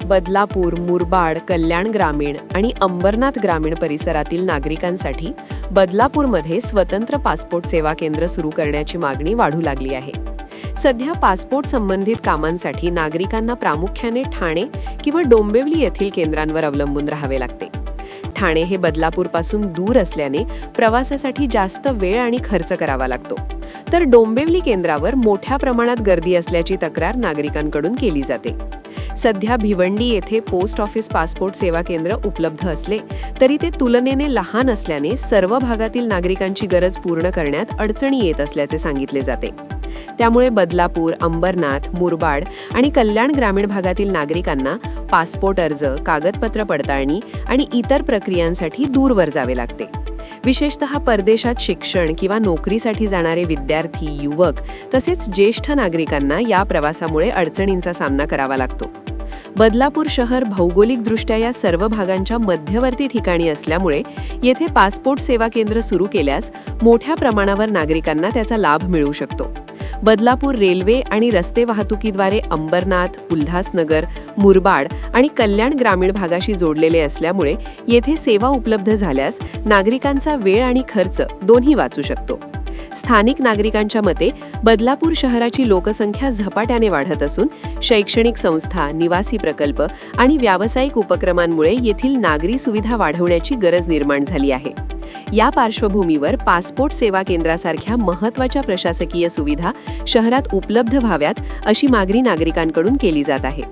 बदलापूर, मुरबाड, कल्याण ग्रामीण आणि अंबरनाथ ग्रामीण परिसरातील नागरिकांसाठी बदलापूरमध्ये स्वतंत्र पासपोर्ट सेवा केंद्र सुरू करण्याची मागणी वाढू लागली आहे. सध्या पासपोर्ट संबंधित कामांसाठी नागरिकांना प्रामुख्याने ठाणे किंवा डोंबिवली येथील केंद्रांवर अवलंबून राहावे लागते. ठाणे हे बदलापूरपासून दूर असल्याने प्रवासासाठी जास्त वेळ आणि खर्च करावा लागतो. तर डोंबिवली केंद्रावर मोठ्या प्रमाणात गर्दी असल्याची तक्रार नागरिकांकडून केली जाते. सध्या भिवंडी येथे पोस्ट ऑफिस पासपोर्ट सेवा केंद्र उपलब्ध असले तरी ते तुलनेने लहान असल्याने सर्व भागातील नागरिकांची गरज पूर्ण करण्यात अडचणी येत असल्याचे सांगितले जाते. त्यामुळे बदलापूर, अंबरनाथ, मुरबाड आणि कल्याण ग्रामीण भागातील नागरिकांना पासपोर्ट अर्ज, कागदपत्र पडताळणी आणि इतर प्रक्रियांसाठी दूरवर जावे लागते. विशेषतः परदेशात शिक्षण किंवा नोकरीसाठी जाणारे विद्यार्थी, युवक तसेच ज्येष्ठ नागरिकांना या प्रवासामुळे अडचणींचा सामना करावा लागतो. बदलापूर शहर भौगोलिकदृष्ट्या या सर्व भागांच्या मध्यवर्ती ठिकाणी असल्यामुळे येथे पासपोर्ट सेवा केंद्र सुरू केल्यास मोठ्या प्रमाणावर नागरिकांना त्याचा लाभ मिळू शकतो. बदलापूर रेल्वे आणि रस्ते वाहतुकीद्वारे अंबरनाथ, उल्हासनगर, मुरबाड आणि कल्याण ग्रामीण भागाशी जोडलेले असल्यामुळे येथे सेवा उपलब्ध झाल्यास नागरिकांचा वेळ आणि खर्च दोन्ही वाचू शकतो. स्थानिक नागरिकांच्या मते बदलापूर शहराची लोकसंख्या झपाट्याने वाढत असून शैक्षणिक संस्था, निवासी प्रकल्प आणि व्यावसायिक उपक्रमांमुळे येथील नागरी सुविधा वाढवण्याची गरज निर्माण झाली आहे. या पार्श्वभूमीवर पासपोर्ट सेवा केंद्रासारख्या महत्त्वाच्या प्रशासकीय सुविधा शहरात उपलब्ध व्हाव्यात अशी मागणी नागरिकांकडून केली जात आहे.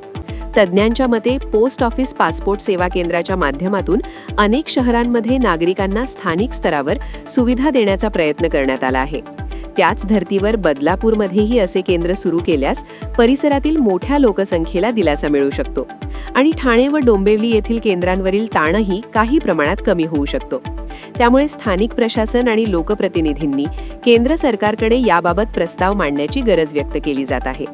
तज्ज्ञांच्या मते पोस्ट ऑफिस पासपोर्ट सेवा केंद्राच्या माध्यमातून अनेक शहरांमध्ये नागरिकांना स्थानिक स्तरावर सुविधा देण्याचा प्रयत्न करण्यात आला आहे. त्याच धर्तीवर बदलापूरमध्येही असे केंद्र सुरू केल्यास परिसरातील मोठ्या लोकसंख्येला दिलासा मिळू शकतो आणि ठाणे व डोंबिवली येथील केंद्रांवरील ताणही काही प्रमाणात कमी होऊ शकतो. त्यामुळे स्थानिक प्रशासन आणि लोकप्रतिनिधींनी केंद्र सरकारकडे याबाबत प्रस्ताव मांडण्याची गरज व्यक्त केली जात आहे.